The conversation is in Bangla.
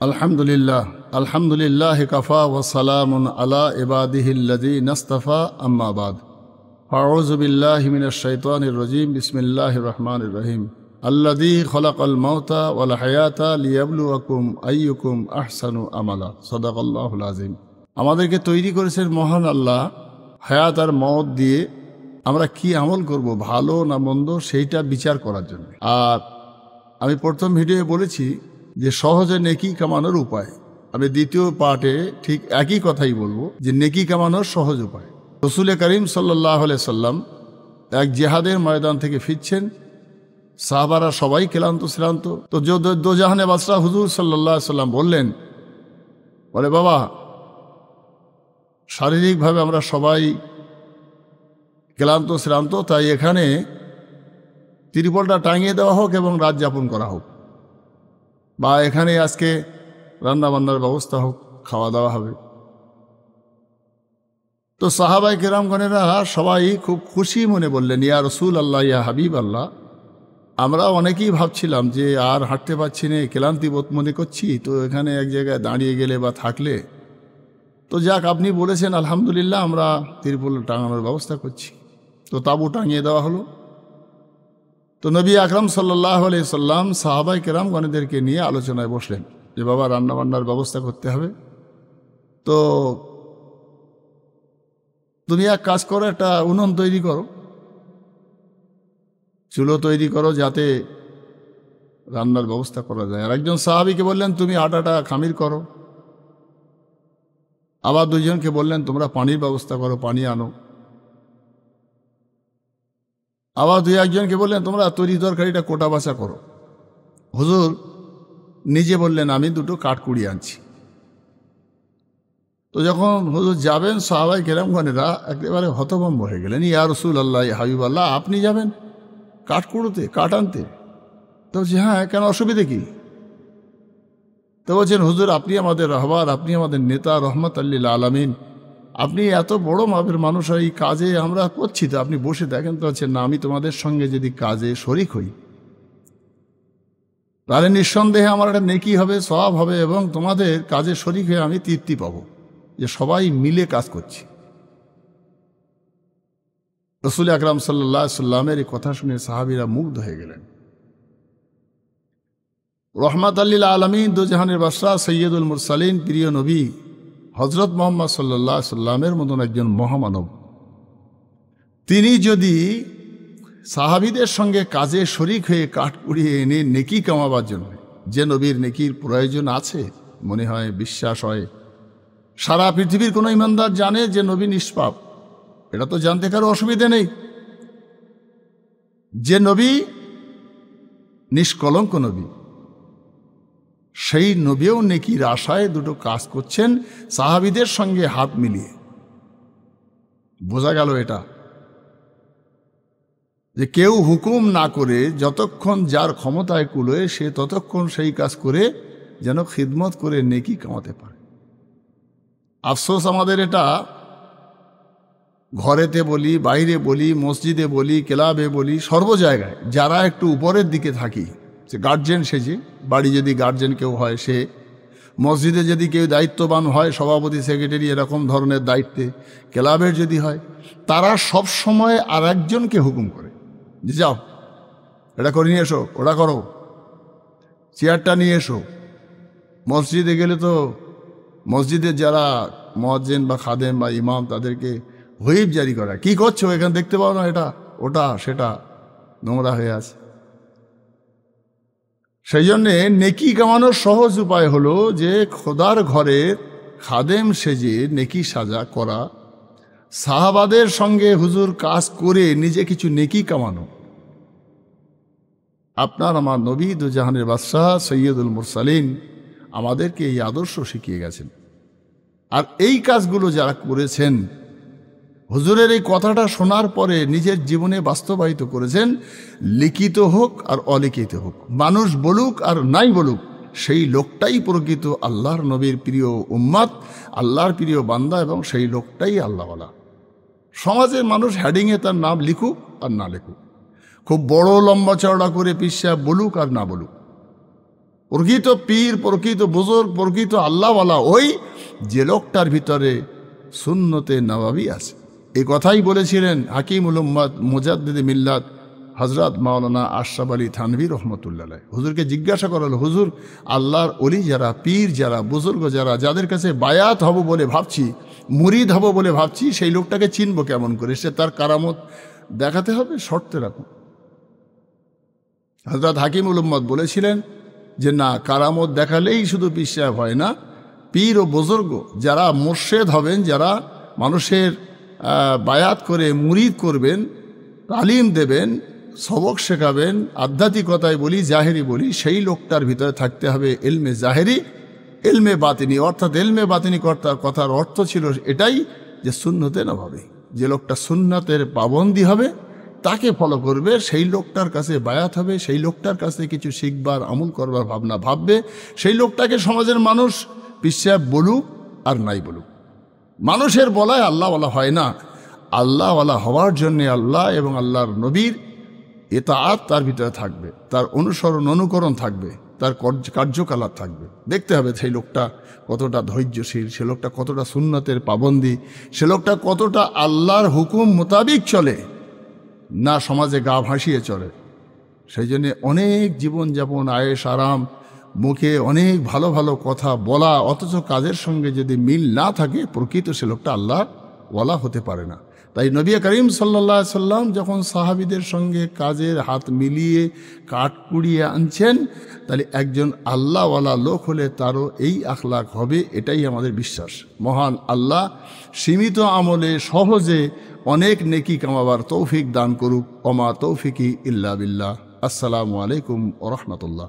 আলহামদুলিল্লাহ আলহামদুলিল্লাহ কাফা ওয়া সালামুন আলা ইবাদিহিল্লাযীনা ইসতাফা আম্মা বাদ আউযু বিল্লাহি মিনাশ শাইতানির রাজীম বিসমিল্লাহির রহমানির রহিম আল্লাযী খালাকাল মাউতা ওয়াল হায়াতা লিয়াবলুয়াকুম আইয়ুকুম আহসানু আমালা সাদাকাল্লাহুল আযীম। আমাদেরকে তৈরি করেছেন মহান আল্লাহ হায়াত আর মওত দিয়ে আমরা কি আমল করব, ভালো না মন্দ, সেইটা বিচার করার জন্য। আর আমি প্রথম ভিডিওয়ে বলেছি যে সহজে নেকি কামানোর উপায়। আমি দ্বিতীয় পার্টে ঠিক একই কথাই বলবো যে নেকি কামানোর সহজ উপায়। রসুল করিম সাল্লাল্লাহু আলাইহি সাল্লাম এক জিহাদের ময়দান থেকে ফিরছেন, সাহাবারা সবাই ক্লান্ত শ্রান্ত। তো দোজাহানে বাদশাহ হুজুর সাল্লাল্লাহু আলাইহি সাল্লাম বললেন, বলে বাবা, শারীরিকভাবে আমরা সবাই ক্লান্ত শ্রান্ত, তাই এখানে ত্রিপলটা টাঙিয়ে দেওয়া হোক এবং রাত যাপন করা হোক, বা এখানে আজকে রান্নাবান্নার ব্যবস্থা হোক, খাওয়া দাওয়া হবে। তো সাহাবাই কেরামগণেরা সবাই খুব খুশি মনে বললেন, ইয়া রসুল আল্লাহ, ইয়া হাবিব আল্লাহ, আমরা অনেকেই ভাবছিলাম যে আর হাঁটতে পারছি না, ক্লান্তি বোধ মনে করছি, তো এখানে এক জায়গায় দাঁড়িয়ে গেলে বা থাকলে, তো যাক আপনি বলেছেন আলহামদুলিল্লাহ, আমরা ত্রিপল টাঙানোর ব্যবস্থা করছি। তো তাঁবু টাঙিয়ে দেওয়া হলো। তো নবী আকরাম সাল্লাল্লাহু আলাইহি সাল্লাম সাহাবাই কেরামগণদেরকে নিয়ে আলোচনায় বসলেন যে বাবা, রান্নাবান্নার ব্যবস্থা করতে হবে। তো তুমি এক কাজ করো, একটা উনুন তৈরি করো, চুলো তৈরি করো, যাতে রান্নার ব্যবস্থা করা যায়। আর একজন সাহাবীকে বললেন, তুমি আটাটা খামির করো। আবার দুইজনকে বললেন, তোমরা পানির ব্যবস্থা করো, পানি আনো। আবার দুই একজনকে বললেন, তোমরা তরি তরকারিটা কোটা বাছা করো। হুজুর নিজে বললেন, আমি দুটো কাঠকুড়ি আনছি। তো যখন হুজুর যাবেন, সাহাবাই কেরামগণেরা একেবারে হতভম্ব হয়ে গেলেন। ইয়া রাসূল আল্লাহ, ইয়া হাবিব আল্লাহ, আপনি যাবেন কাঠকুড়োতে, কাঠ আনতে? তো বলছি, হ্যাঁ, কেন, অসুবিধে কি? তো বলছেন, হুজুর আপনি আমাদের রাহবার, আপনি আমাদের নেতা, রহমত লিল আলামিন, আপনি এত বড় মাপের মানুষ, এই কাজে আমরা করছি, তো আপনি বসে দেখেন। তো হচ্ছেন না, আমি তোমাদের সঙ্গে যদি কাজে শরিক হই, তাহলে নিঃসন্দেহে আমার একটা নেকি হবে, সওয়াব হবে, এবং তোমাদের কাজে শরিক হয়ে আমি তৃপ্তি পাবো যে সবাই মিলে কাজ করছি। রসুল আকরাম সাল্লাল্লাহু আলাইহি সাল্লামের এই কথা শুনে সাহাবীরা মুগ্ধ হয়ে গেলেন। রহমত লিল আলামিন, দুজাহানের বাদশাহ, সৈয়দুল মুরসালিন, প্রিয় নবী হযরত মুহাম্মদ সাল্লাল্লাহু আলাইহি সাল্লামের মতন একজন মহামানব, তিনি যদি সাহাবীদের সঙ্গে কাজে শরিক হয়ে কাঠ কুড়িয়ে এনে নেকি কামাবার জন্য, যে নবীর নেকির প্রয়োজন আছে, মনে হয়, বিশ্বাস হয়, সারা পৃথিবীর কোনো ইমানদার জানে যে নবী নিষ্পাপ, এটা তো জানতে কারো অসুবিধে নেই। যে নবী নিষ্কলঙ্ক নবী, সেই নবীও নেকির আশায় দুটো কাজ করছেন সাহাবীদের সঙ্গে হাত মিলিয়ে। বোঝা গেল এটা যে কেউ হুকুম না করে, যতক্ষণ যার ক্ষমতায় কুলোয় সে ততক্ষণ সেই কাজ করে যেন খিদমত করে নেকি কামাতে পারে। আফসোস আমাদের এটা, ঘরেতে বলি, বাইরে বলি, মসজিদে বলি, ক্লাবে বলি, সর্ব জায়গায় যারা একটু উপরের দিকে থাকি, সে গার্জেন সেজে, বাড়ি যদি গার্জেন কেউ হয় সে, মসজিদে যদি কেউ দায়িত্ববান হয়, সভাপতি, সেক্রেটারি, এরকম ধরনের দায়িত্বে, ক্লাবের যদি হয়, তারা সব সময় আর একজনকে হুকুম করে যে যাও এটা করে নিয়ে এসো, ওটা করো, চেয়ারটা নিয়ে এসো। মসজিদে গেলে তো মসজিদের যারা মুয়াজ্জিন বা খাদেম বা ইমাম, তাদেরকে হুইপ জারি করা, কি করছো এখানে, দেখতে পাও না এটা, ওটা, সেটা নোংরা হয়ে আছে। সেই জন্যে নেকি কামানোর সহজ উপায় হলো যে খোদার ঘরের খাদেম সেজে নেকি সাজা করা, সাহাবাদের সঙ্গে হুজুর কাজ করে নিজে কিছু নেকি কামানো। আপনার আমার নবী দুজাহানের বাদশাহ সৈয়দুল মুরসালিন আমাদেরকে এই আদর্শ শিখিয়ে গেছেন। আর এই কাজগুলো যারা করেছেন, হুজুরের এই কথাটা শোনার পরে নিজের জীবনে বাস্তবায়িত করেছেন, লিখিত হোক আর অলিখিত হোক, মানুষ বলুক আর নাই বলুক, সেই লোকটাই প্রকৃত আল্লাহর নবীর প্রিয় উম্মত, আল্লাহর প্রিয় বান্দা, এবং সেই লোকটাই আল্লাহওয়ালা। সমাজের মানুষ হেডিংয়ে তার নাম লিখুক আর না লিখুক, খুব বড় লম্বা চওড়া করে পীর সাহেব বলুক আর না বলুক, প্রকৃত পীর, প্রকৃত বুজুর্গ, প্রকৃত আল্লাহওয়ালা ওই যে লোকটার ভিতরে সুন্নতে নববী আছে। এই কথাই বলেছিলেন হাকিমুল উম্মাত মুজাদ্দিদ মিল্লাত হযরত মাওলানা আশরাফ আলী থানভী রহমতুল্লাহ আলাইহ। হুজুরকে জিজ্ঞাসা করা হলো, হুজুর আল্লাহর ওলি যারা, পীর যারা, বুজুর্গ যারা, যাদের কাছে বায়াত হব বলে ভাবছি, মুরিদ হব বলে ভাবছি, সেই লোকটাকে চিনব কেমন করে? সে তার কারামত দেখাতে হবে, শর্তে রাখুন। হযরত হাকিমুল উম্মাত বলেছিলেন যে না, কারামত দেখালেই শুধু পীর সাহেব হয় না, পীর ও বুজুর্গ যারা মুর্শেদ হবেন, যারা মানুষের বায়াত করে মুরিদ করবেন, তালিম দেবেন, সবক শেখাবেন, আধ্যাত্মিকতায় বলি, জাহেরি বলি, সেই লোকটার ভিতরে থাকতে হবে ইলমে জাহেরি, ইলমে বাতিনি। অর্থাৎ ইলমে বাতিনি কথার অর্থ ছিল এটাই যে সুন্নতে নববী, যে লোকটা সুন্নতের পাবন্দি হবে তাকে ফলো করবে, সেই লোকটার কাছে বায়াত হবে, সেই লোকটার কাছে কিছু শিখবার, আমল করবার ভাবনা ভাববে। সেই লোকটাকে সমাজের মানুষ পীর সাহেব বলুক আর নাই বলুক, মানুষের বলায় আল্লাহওয়ালা হয় না। আল্লাহওয়ালা হওয়ার জন্যে আল্লাহ এবং আল্লাহর নবীর ইতাআত তার ভিতরে থাকবে, তার অনুসরণ অনুকরণ থাকবে, তার কার্যকলাপ থাকবে। দেখতে হবে সেই লোকটা কতটা ধৈর্যশীল, সে লোকটা কতটা সুন্নতের পাবন্দি, সে লোকটা কতটা আল্লাহর হুকুম মোতাবিক চলে, না সমাজে গা ভাসিয়ে চলে। সেই জন্যে অনেক জীবনযাপন, আয়েশ আরাম, মুখে অনেক ভালো ভালো কথা বলা, অথচ কাজের সঙ্গে যদি মিল না থাকে, প্রকৃত সে লোকটা আল্লাহ ওয়ালা হতে পারে না। তাই নবী করিম সাল্লাল্লাহু আলাইহি সাল্লাম যখন সাহাবীদের সঙ্গে কাজের হাত মিলিয়ে কাঠ কুড়িয়ে আনছেন, তাহলে একজন আল্লাহওয়ালা লোক হলে তারও এই আখলাক হবে, এটাই আমাদের বিশ্বাস। মহান আল্লাহ সীমিত আমলে সহজে অনেক নেকি কামাবার তৌফিক দান করুক। ওমা তৌফিকি ইল্লা বিল্লাহ। আসসালামু আলাইকুম ওয়া রাহমাতুল্লাহ।